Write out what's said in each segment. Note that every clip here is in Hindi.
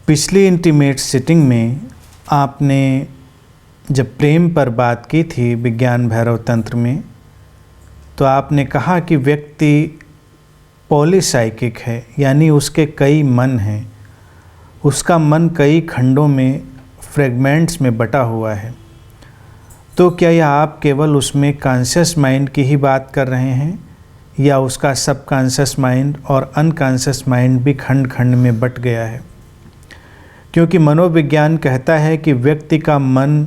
पिछली इंटीमेट सिटिंग में आपने जब प्रेम पर बात की थी विज्ञान भैरव तंत्र में, तो आपने कहा कि व्यक्ति पॉलीसाइकिक है, यानी उसके कई मन हैं, उसका मन कई खंडों में फ्रेगमेंट्स में बटा हुआ है। तो क्या यह आप केवल उसमें कॉन्शियस माइंड की ही बात कर रहे हैं, या उसका सबकॉन्शियस माइंड और अनकॉन्शियस माइंड भी खंड खंड में बट गया है? क्योंकि मनोविज्ञान कहता है कि व्यक्ति का मन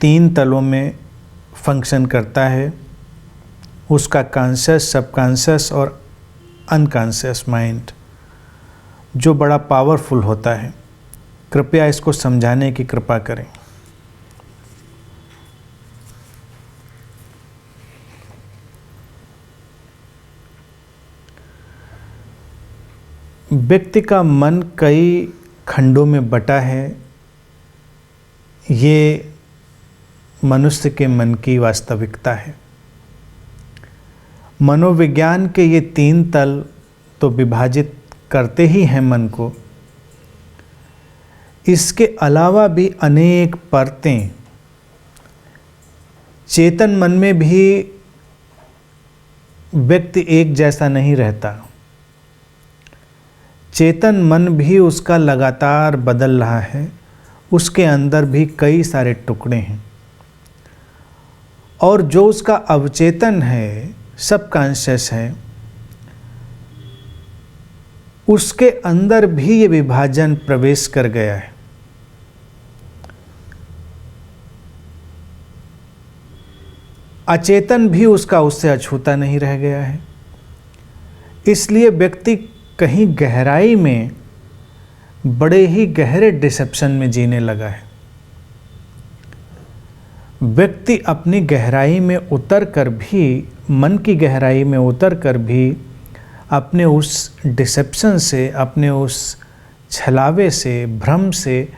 3 तलों में फंक्शन करता है, उसका कॉन्शियस, सबकॉन्शियस और अनकॉन्शियस माइंड, जो बड़ा पावरफुल होता है। कृपया इसको समझाने की कृपा करें। व्यक्ति का मन कई खंडों में बटा है, ये मनुष्य के मन की वास्तविकता है। मनोविज्ञान के ये 3 तल तो विभाजित करते ही हैं मन को, इसके अलावा भी अनेक परतें। चेतन मन में भी व्यक्ति एक जैसा नहीं रहता। चेतन मन भी उसका लगातार बदल रहा है, उसके अंदर भी कई सारे टुकड़े हैं। और जो उसका अवचेतन है, सबकॉन्शियस है, उसके अंदर भी ये विभाजन प्रवेश कर गया है। अचेतन भी उसका उससे अछूता नहीं रह गया है। इसलिए व्यक्ति कहीं गहराई में बड़े ही गहरे डिसेप्शन में जीने लगा है। व्यक्ति अपनी गहराई में उतर कर भी, मन की गहराई में उतर कर भी अपने उस डिसेप्शन से, अपने उस छलावे से, भ्रम से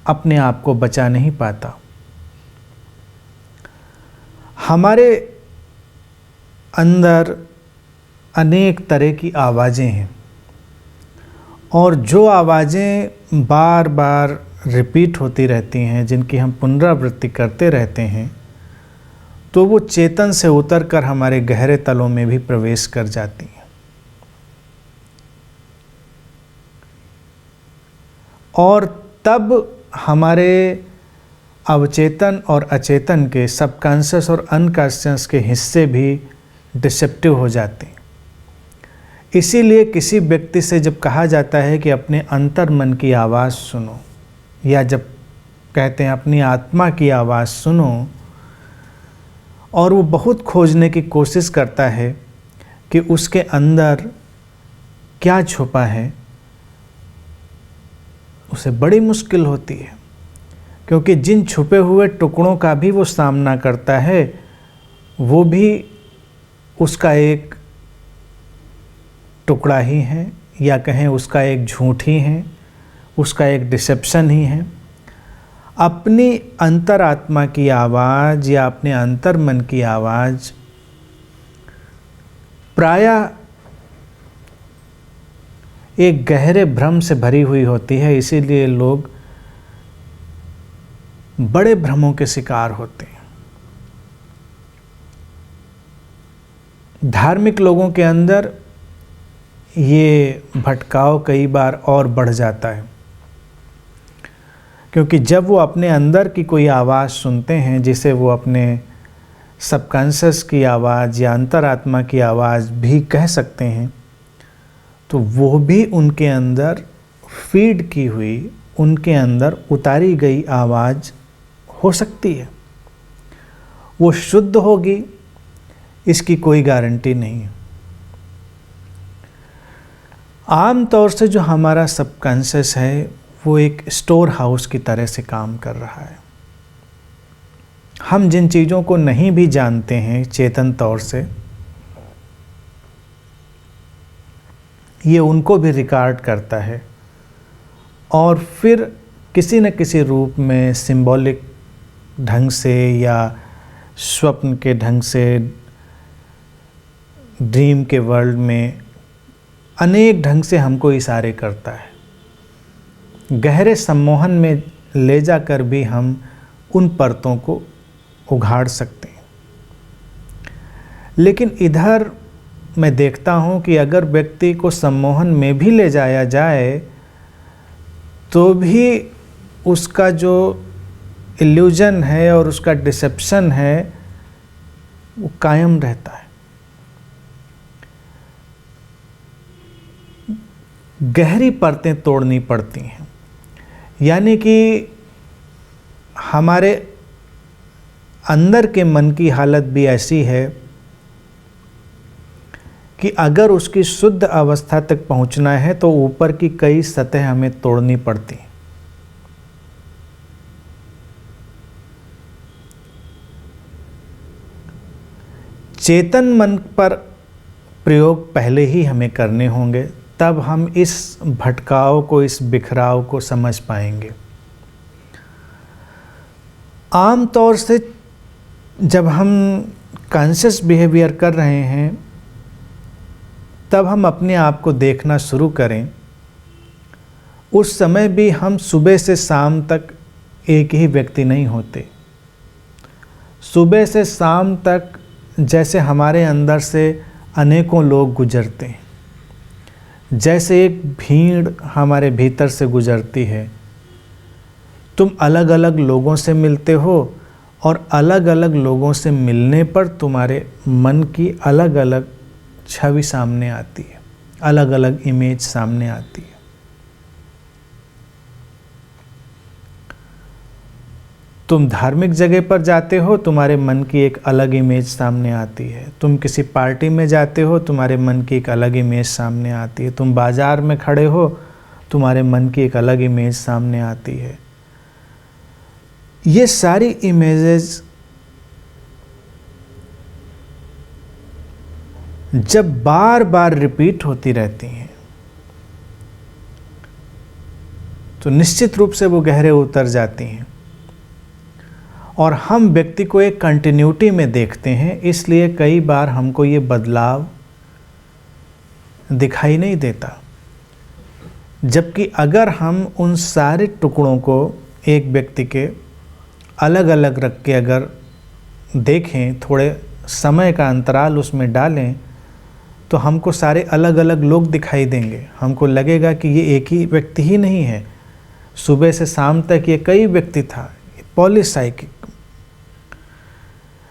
अपने आप को बचा नहीं पाता। हमारे अंदर अनेक तरह की आवाज़ें हैं, और जो आवाज़ें बार बार रिपीट होती रहती हैं, जिनकी हम पुनरावृत्ति करते रहते हैं, तो वो चेतन से उतरकर हमारे गहरे तलों में भी प्रवेश कर जाती हैं। और तब हमारे अवचेतन और अचेतन के, सबकॉन्शियस और अनकॉन्शियस के हिस्से भी डिसेप्टिव हो जाते हैं। इसीलिए किसी व्यक्ति से जब कहा जाता है कि अपने अंतर मन की आवाज़ सुनो, या जब कहते हैं अपनी आत्मा की आवाज़ सुनो, और वो बहुत खोजने की कोशिश करता है कि उसके अंदर क्या छुपा है, उसे बड़ी मुश्किल होती है। क्योंकि जिन छुपे हुए टुकड़ों का भी वो सामना करता है, वो भी उसका एक टुकड़ा ही है, या कहें उसका एक झूठ ही है, उसका एक डिसेप्शन ही है। अपनी अंतरात्मा की आवाज़ या अपने अंतर मन की आवाज़ प्रायः एक गहरे भ्रम से भरी हुई होती है। इसीलिए लोग बड़े भ्रमों के शिकार होते हैं। धार्मिक लोगों के अंदर ये भटकाव कई बार और बढ़ जाता है, क्योंकि जब वो अपने अंदर की कोई आवाज़ सुनते हैं, जिसे वो अपने सबकॉन्शियस की आवाज़ या अंतरात्मा की आवाज़ भी कह सकते हैं, तो वो भी उनके अंदर फीड की हुई, उनके अंदर उतारी गई आवाज़ हो सकती है। वो शुद्ध होगी, इसकी कोई गारंटी नहीं है। आम तौर से जो हमारा सबकॉन्शियस है, वो एक स्टोर हाउस की तरह से काम कर रहा है। हम जिन चीज़ों को नहीं भी जानते हैं चेतन तौर से, ये उनको भी रिकॉर्ड करता है, और फिर किसी न किसी रूप में सिंबॉलिक ढंग से या स्वप्न के ढंग से, ड्रीम के वर्ल्ड में अनेक ढंग से हमको इशारे करता है। गहरे सम्मोहन में ले जाकर भी हम उन परतों को उघाड़ सकते हैं। लेकिन इधर मैं देखता हूँ कि अगर व्यक्ति को सम्मोहन में भी ले जाया जाए तो भी उसका जो इल्यूजन है और उसका डिसेप्शन है वो कायम रहता है। गहरी परतें तोड़नी पड़ती हैं, यानी कि हमारे अंदर के मन की हालत भी ऐसी है कि अगर उसकी शुद्ध अवस्था तक पहुंचना है तो ऊपर की कई सतह हमें तोड़नी पड़ती हैं। चेतन मन पर प्रयोग पहले ही हमें करने होंगे, तब हम इस भटकाव को, इस बिखराव को समझ पाएंगे। आम तौर से जब हम कॉन्शियस बिहेवियर कर रहे हैं तब हम अपने आप को देखना शुरू करें, उस समय भी हम सुबह से शाम तक एक ही व्यक्ति नहीं होते। सुबह से शाम तक जैसे हमारे अंदर से अनेकों लोग गुजरते हैं, जैसे एक भीड़ हमारे भीतर से गुजरती है। तुम अलग अलग लोगों से मिलते हो और अलग अलग लोगों से मिलने पर तुम्हारे मन की अलग अलग छवि सामने आती है, अलग अलग इमेज सामने आती है। तुम धार्मिक जगह पर जाते हो, तुम्हारे मन की एक अलग इमेज सामने आती है। तुम किसी पार्टी में जाते हो, तुम्हारे मन की एक अलग इमेज सामने आती है। तुम बाजार में खड़े हो, तुम्हारे मन की एक अलग इमेज सामने आती है। ये सारी इमेजेस जब बार बार रिपीट होती रहती हैं तो निश्चित रूप से वो गहरे उतर जाती हैं और हम व्यक्ति को एक कंटिन्यूटी में देखते हैं। इसलिए कई बार हमको ये बदलाव दिखाई नहीं देता। जबकि अगर हम उन सारे टुकड़ों को एक व्यक्ति के अलग अलग रख के अगर देखें, थोड़े समय का अंतराल उसमें डालें, तो हमको सारे अलग अलग लोग दिखाई देंगे। हमको लगेगा कि ये एक ही व्यक्ति ही नहीं है, सुबह से शाम तक ये कई व्यक्ति था। पॉलीसाइकिक,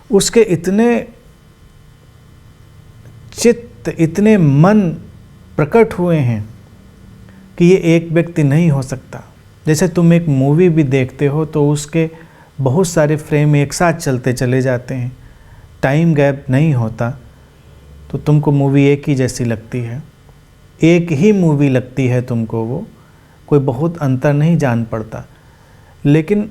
उसके इतने चित्त, इतने मन प्रकट हुए हैं कि ये एक व्यक्ति नहीं हो सकता। जैसे तुम एक मूवी भी देखते हो तो उसके बहुत सारे फ्रेम एक साथ चलते चले जाते हैं, टाइम गैप नहीं होता, तो तुमको मूवी एक ही जैसी लगती है, एक ही मूवी लगती है तुमको, वो कोई बहुत अंतर नहीं जान पड़ता। लेकिन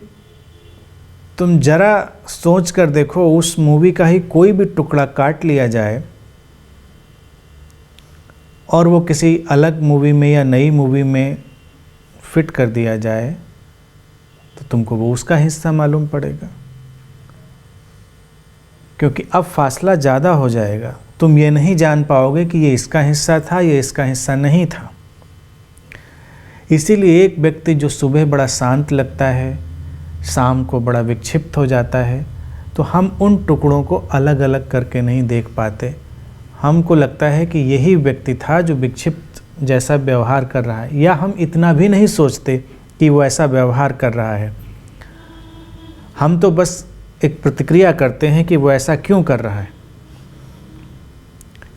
तुम जरा सोच कर देखो, उस मूवी का ही कोई भी टुकड़ा काट लिया जाए और वो किसी अलग मूवी में या नई मूवी में फिट कर दिया जाए तो तुमको वो उसका हिस्सा मालूम पड़ेगा, क्योंकि अब फासला ज़्यादा हो जाएगा। तुम ये नहीं जान पाओगे कि ये इसका हिस्सा था, ये इसका हिस्सा नहीं था। इसीलिए एक व्यक्ति जो सुबह बड़ा शांत लगता है, शाम को बड़ा विक्षिप्त हो जाता है, तो हम उन टुकड़ों को अलग अलग करके नहीं देख पाते। हमको लगता है कि यही व्यक्ति था जो विक्षिप्त जैसा व्यवहार कर रहा है, या हम इतना भी नहीं सोचते कि वो ऐसा व्यवहार कर रहा है। हम तो बस एक प्रतिक्रिया करते हैं कि वो ऐसा क्यों कर रहा है,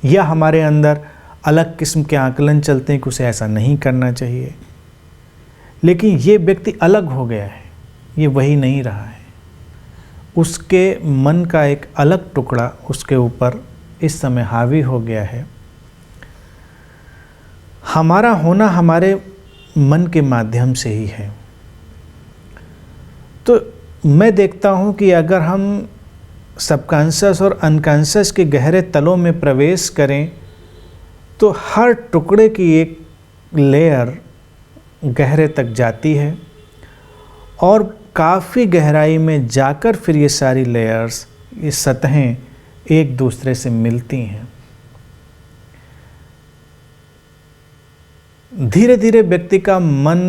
या हमारे अंदर अलग किस्म के आकलन चलते हैं कि उसे ऐसा नहीं करना चाहिए। लेकिन ये व्यक्ति अलग हो गया है, ये वही नहीं रहा है। उसके मन का एक अलग टुकड़ा उसके ऊपर इस समय हावी हो गया है। हमारा होना हमारे मन के माध्यम से ही है। तो मैं देखता हूँ कि अगर हम सबकॉन्शियस और अनकॉन्शियस के गहरे तलों में प्रवेश करें तो हर टुकड़े की एक लेयर गहरे तक जाती है और काफ़ी गहराई में जाकर फिर ये सारी लेयर्स, ये सतहें एक दूसरे से मिलती हैं। धीरे धीरे व्यक्ति का मन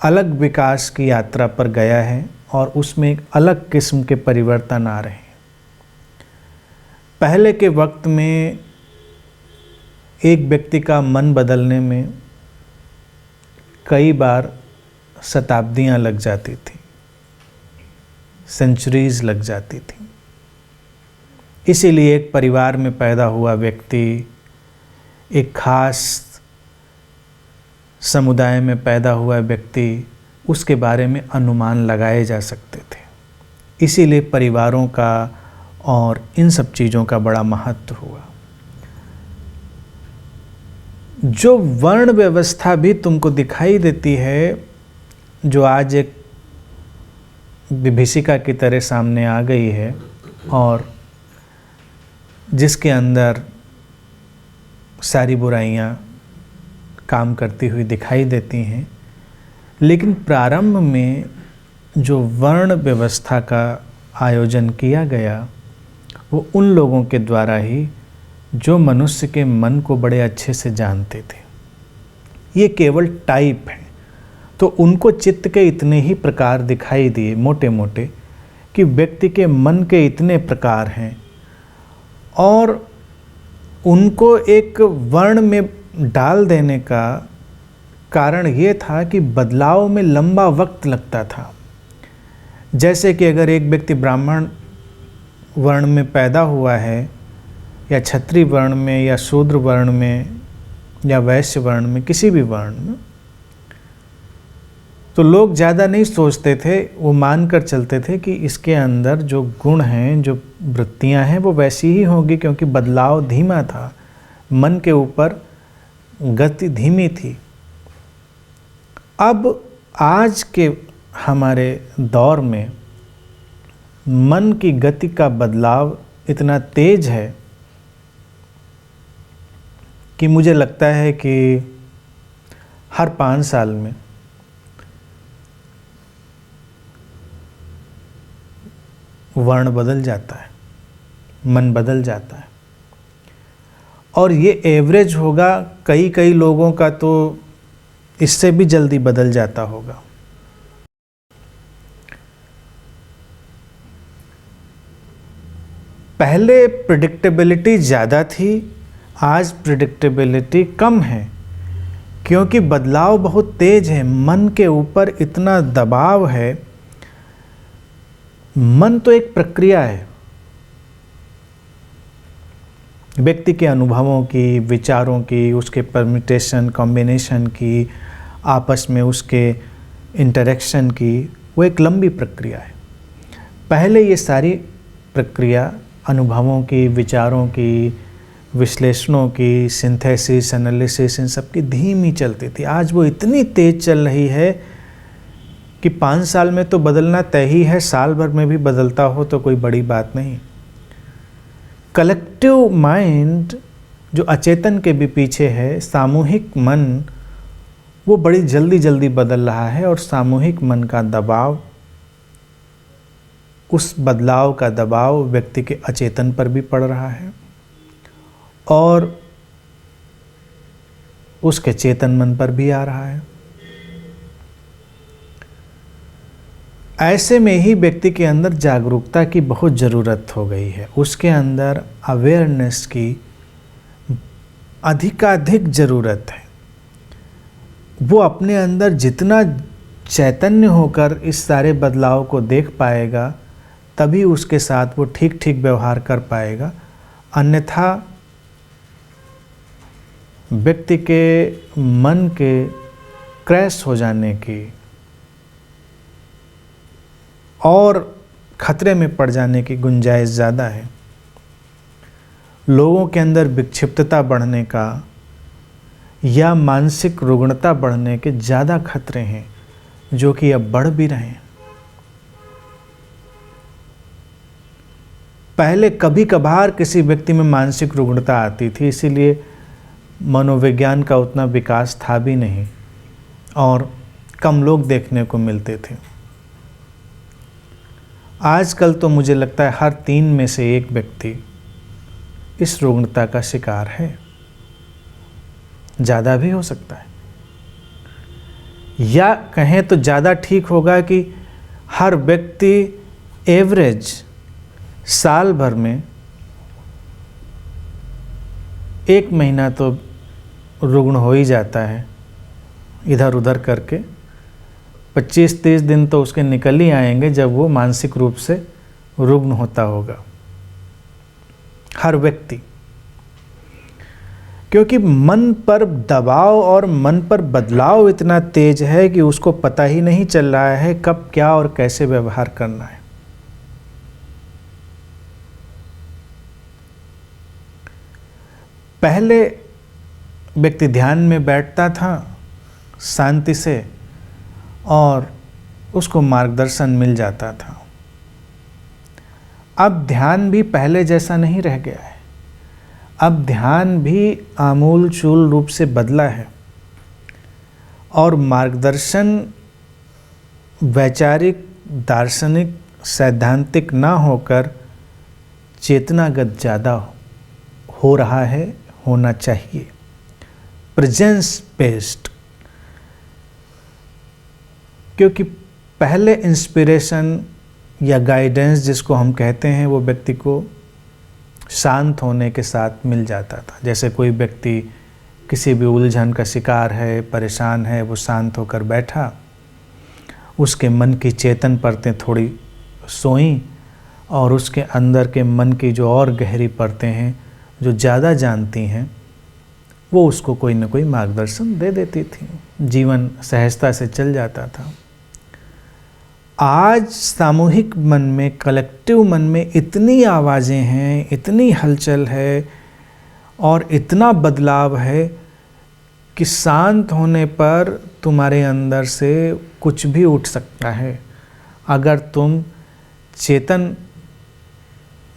अलग विकास की यात्रा पर गया है और उसमें एक अलग किस्म के परिवर्तन आ रहे हैं। पहले के वक्त में एक व्यक्ति का मन बदलने में कई बार शताब्दियां लग जाती थी, सेंचुरीज लग जाती थी। इसीलिए एक परिवार में पैदा हुआ व्यक्ति, एक खास समुदाय में पैदा हुआ व्यक्ति, उसके बारे में अनुमान लगाए जा सकते थे। इसीलिए परिवारों का और इन सब चीज़ों का बड़ा महत्व हुआ। जो वर्ण व्यवस्था भी तुमको दिखाई देती है, जो आज एक विभीषिका की तरह सामने आ गई है और जिसके अंदर सारी बुराइयां काम करती हुई दिखाई देती हैं, लेकिन प्रारंभ में जो वर्ण व्यवस्था का आयोजन किया गया वो उन लोगों के द्वारा ही जो मनुष्य के मन को बड़े अच्छे से जानते थे। ये केवल टाइप है, तो उनको चित्त के इतने ही प्रकार दिखाई दिए मोटे मोटे कि व्यक्ति के मन के इतने प्रकार हैं, और उनको एक वर्ण में डाल देने का कारण ये था कि बदलाव में लंबा वक्त लगता था। जैसे कि अगर एक व्यक्ति ब्राह्मण वर्ण में पैदा हुआ है, या क्षत्रिय वर्ण में, या शूद्र वर्ण में, या वैश्य वर्ण में, किसी भी वर्ण में, तो लोग ज़्यादा नहीं सोचते थे, वो मानकर चलते थे कि इसके अंदर जो गुण हैं, जो वृत्तियां हैं, वो वैसी ही होगी, क्योंकि बदलाव धीमा था, मन के ऊपर गति धीमी थी। अब आज के हमारे दौर में मन की गति का बदलाव इतना तेज है कि मुझे लगता है कि हर 5 साल में वर्ण बदल जाता है, मन बदल जाता है। और ये एवरेज होगा, कई लोगों का तो इससे भी जल्दी बदल जाता होगा। पहले प्रेडिक्टेबिलिटी ज़्यादा थी, आज प्रेडिक्टेबिलिटी कम है, क्योंकि बदलाव बहुत तेज है। मन के ऊपर इतना दबाव है। मन तो एक प्रक्रिया है, व्यक्ति के अनुभवों की, विचारों की, उसके परम्यूटेशन कॉम्बिनेशन की, आपस में उसके इंटरेक्शन की, वो एक लंबी प्रक्रिया है। पहले ये सारी प्रक्रिया अनुभवों की, विचारों की, विश्लेषणों की, सिंथेसिस, एनालिसिस, इन सब की धीमी चलती थी। आज वो इतनी तेज चल रही है कि 5 साल में तो बदलना तय ही है, साल भर में भी बदलता हो तो कोई बड़ी बात नहीं। कलेक्टिव माइंड जो अचेतन के भी पीछे है, सामूहिक मन, वो बड़ी जल्दी बदल रहा है, और सामूहिक मन का दबाव, उस बदलाव का दबाव व्यक्ति के अचेतन पर भी पड़ रहा है और उसके चेतन मन पर भी आ रहा है। ऐसे में ही व्यक्ति के अंदर जागरूकता की बहुत ज़रूरत हो गई है, उसके अंदर अवेयरनेस की अधिकाधिक ज़रूरत है। वो अपने अंदर जितना चैतन्य होकर इस सारे बदलाव को देख पाएगा, तभी उसके साथ वो ठीक व्यवहार कर पाएगा। अन्यथा व्यक्ति के मन के क्रैश हो जाने की और खतरे में पड़ जाने की गुंजाइश ज़्यादा है। लोगों के अंदर विक्षिप्तता बढ़ने का या मानसिक रुग्णता बढ़ने के ज़्यादा खतरे हैं, जो कि अब बढ़ भी रहे हैं। पहले कभी कभार किसी व्यक्ति में मानसिक रुग्णता आती थी, इसीलिए मनोविज्ञान का उतना विकास था भी नहीं और कम लोग देखने को मिलते थे। आजकल तो मुझे लगता है हर 3 में से 1 व्यक्ति इस रुग्णता का शिकार है, ज़्यादा भी हो सकता है। या कहें तो ज़्यादा ठीक होगा कि हर व्यक्ति एवरेज साल भर में 1 महीना तो रुग्ण हो ही जाता है, इधर उधर करके 25-30 दिन तो उसके निकल ही आएंगे जब वो मानसिक रूप से रुग्ण होता होगा, हर व्यक्ति। क्योंकि मन पर दबाव और मन पर बदलाव इतना तेज है कि उसको पता ही नहीं चल रहा है कब क्या और कैसे व्यवहार करना है। पहले व्यक्ति ध्यान में बैठता था शांति से और उसको मार्गदर्शन मिल जाता था। अब ध्यान भी पहले जैसा नहीं रह गया है। अब ध्यान भी आमूल चूल रूप से बदला है और मार्गदर्शन वैचारिक, दार्शनिक, सैद्धांतिक ना होकर चेतनागत ज़्यादा हो रहा है, होना चाहिए, प्रेजेंस बेस्ड। क्योंकि पहले इंस्पिरेशन या गाइडेंस जिसको हम कहते हैं वो व्यक्ति को शांत होने के साथ मिल जाता था। जैसे कोई व्यक्ति किसी भी उलझन का शिकार है, परेशान है, वो शांत होकर बैठा, उसके मन की चेतन परतें थोड़ी सोईं और उसके अंदर के मन की जो और गहरी परतें हैं, जो ज़्यादा जानती हैं, वो उसको कोई ना कोई मार्गदर्शन दे देती थी। जीवन सहजता से चल जाता था। आज सामूहिक मन में, कलेक्टिव मन में इतनी आवाज़ें हैं, इतनी हलचल है और इतना बदलाव है कि शांत होने पर तुम्हारे अंदर से कुछ भी उठ सकता है। अगर तुम चेतन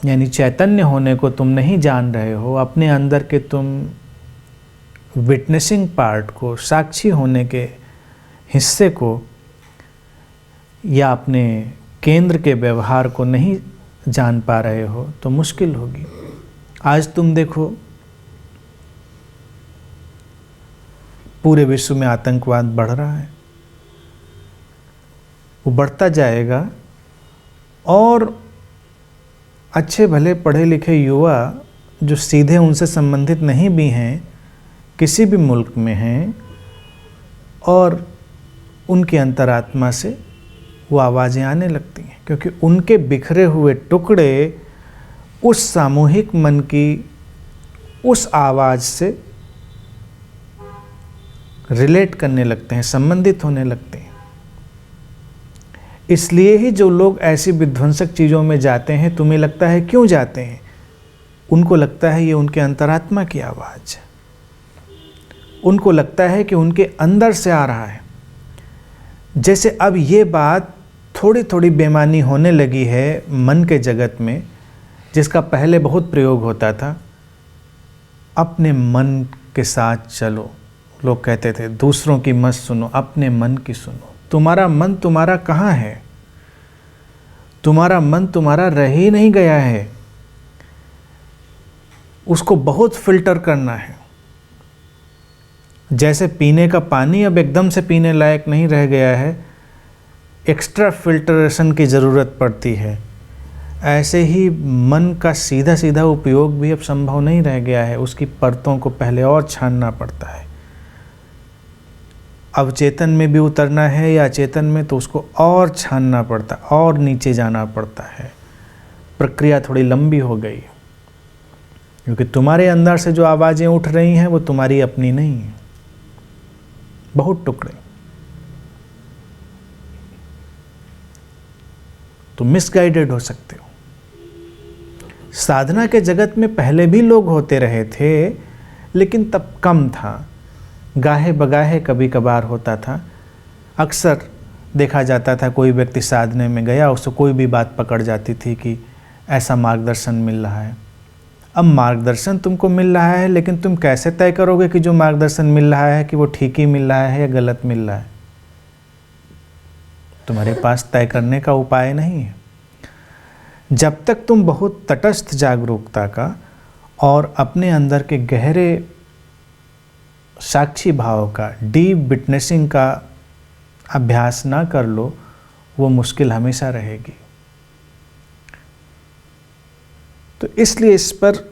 यानी चैतन्य होने को तुम नहीं जान रहे हो, अपने अंदर के तुम विटनेसिंग पार्ट को, साक्षी होने के हिस्से को या अपने केंद्र के व्यवहार को नहीं जान पा रहे हो तो मुश्किल होगी। आज तुम देखो पूरे विश्व में आतंकवाद बढ़ रहा है, वो बढ़ता जाएगा और अच्छे भले पढ़े लिखे युवा जो सीधे उनसे संबंधित नहीं भी हैं, किसी भी मुल्क में हैं, और उनकी अंतरात्मा से वो आवाज़ें आने लगती हैं, क्योंकि उनके बिखरे हुए टुकड़े उस सामूहिक मन की उस आवाज़ से रिलेट करने लगते हैं, संबंधित होने लगते हैं। इसलिए ही जो लोग ऐसी विध्वंसक चीज़ों में जाते हैं, तुम्हें लगता है क्यों जाते हैं? उनको लगता है ये उनके अंतरात्मा की आवाज़ है, उनको लगता है कि उनके अंदर से आ रहा है। जैसे अब ये बात थोड़ी थोड़ी बेमानी होने लगी है मन के जगत में, जिसका पहले बहुत प्रयोग होता था, अपने मन के साथ चलो। लोग कहते थे दूसरों की मत सुनो, अपने मन की सुनो। तुम्हारा मन तुम्हारा कहाँ है? तुम्हारा मन तुम्हारा रह ही नहीं गया है, उसको बहुत फिल्टर करना है। जैसे पीने का पानी अब एकदम से पीने लायक नहीं रह गया है, एक्स्ट्रा फिल्ट्रेशन की ज़रूरत पड़ती है, ऐसे ही मन का सीधा सीधा उपयोग भी अब संभव नहीं रह गया है। उसकी परतों को पहले और छानना पड़ता है। अब चेतन में भी उतरना है या चेतन में, तो उसको और छानना पड़ता है और नीचे जाना पड़ता है। प्रक्रिया थोड़ी लंबी हो गई, क्योंकि तुम्हारे अंदर से जो आवाज़ें उठ रही हैं वो तुम्हारी अपनी नहीं है, बहुत टुकड़े। तुम मिसगाइडेड हो सकते हो। साधना के जगत में पहले भी लोग होते रहे थे, लेकिन तब कम था, गाहे बगाहे कभी कभार होता था। अक्सर देखा जाता था कोई व्यक्ति साधने में गया, उसको कोई भी बात पकड़ जाती थी कि ऐसा मार्गदर्शन मिल रहा है। अब मार्गदर्शन तुमको मिल रहा है, लेकिन तुम कैसे तय करोगे कि जो मार्गदर्शन मिल रहा है कि वो ठीक ही मिल रहा है या गलत मिल रहा है? तुम्हारे पास तय करने का उपाय नहीं है। जब तक तुम बहुत तटस्थ जागरूकता का और अपने अंदर के गहरे साक्षी भाव का, डीप विटनेसिंग का अभ्यास ना कर लो, वो मुश्किल हमेशा रहेगी। तो इसलिए इस पर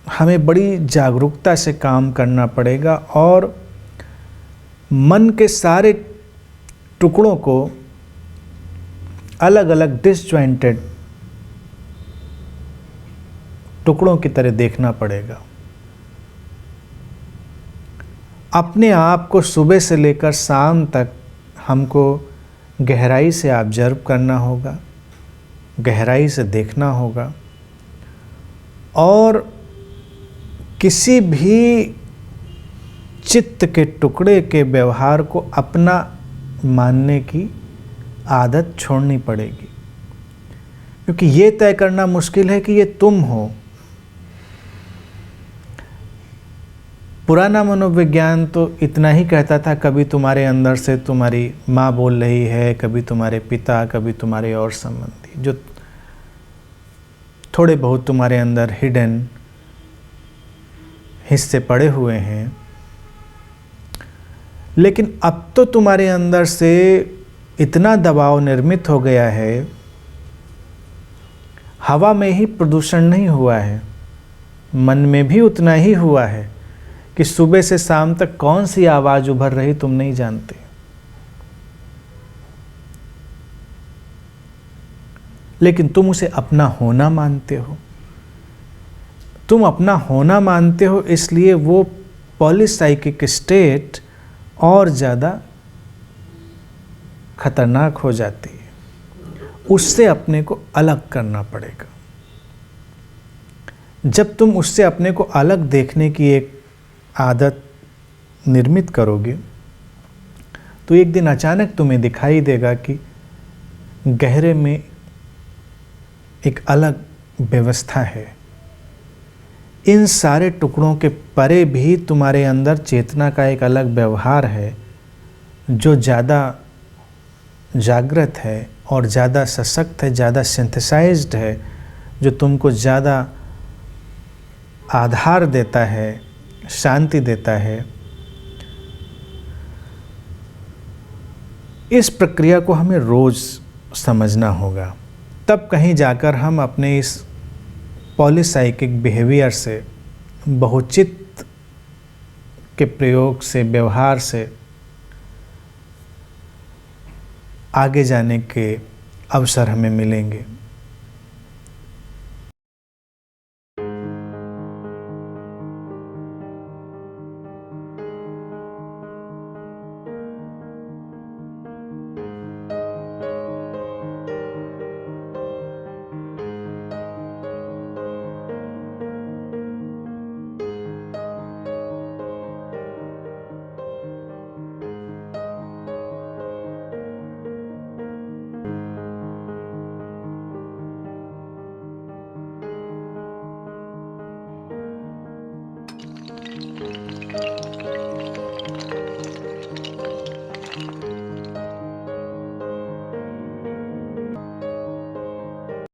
हमें बड़ी जागरूकता से काम करना पड़ेगा और मन के सारे टुकड़ों को अलग अलग डिसजॉइंटेड टुकड़ों की तरह देखना पड़ेगा। अपने आप को सुबह से लेकर शाम तक हमको गहराई से ऑब्जर्व करना होगा, गहराई से देखना होगा और किसी भी चित्त के टुकड़े के व्यवहार को अपना मानने की आदत छोड़नी पड़ेगी, क्योंकि ये तय करना मुश्किल है कि ये तुम हो। पुराना मनोविज्ञान तो इतना ही कहता था, कभी तुम्हारे अंदर से तुम्हारी माँ बोल रही है, कभी तुम्हारे पिता, कभी तुम्हारे और संबंधी, जो थोड़े बहुत तुम्हारे अंदर हिडन हिस्से पड़े हुए हैं। लेकिन अब तो तुम्हारे अंदर से इतना दबाव निर्मित हो गया है, हवा में ही प्रदूषण नहीं हुआ है, मन में भी उतना ही हुआ है कि सुबह से शाम तक कौन सी आवाज़ उभर रही तुम नहीं जानते। लेकिन तुम उसे अपना होना मानते हो। तुम अपना होना मानते हो, इसलिए वो पॉलीसाइकिक स्टेट और ज़्यादा खतरनाक हो जाती है। उससे अपने को अलग करना पड़ेगा। जब तुम उससे अपने को अलग देखने की एक आदत निर्मित करोगे, तो एक दिन अचानक तुम्हें दिखाई देगा कि गहरे में एक अलग व्यवस्था है। इन सारे टुकड़ों के परे भी तुम्हारे अंदर चेतना का एक अलग व्यवहार है, जो ज़्यादा जागृत है और ज़्यादा सशक्त है, ज़्यादा सिंथेसाइज्ड है, जो तुमको ज़्यादा आधार देता है, शांति देता है। इस प्रक्रिया को हमें रोज़ समझना होगा, तब कहीं जाकर हम अपने इस पॉलीसाइकिक बिहेवियर से, बहुचित्त के प्रयोग से, व्यवहार से आगे जाने के अवसर हमें मिलेंगे।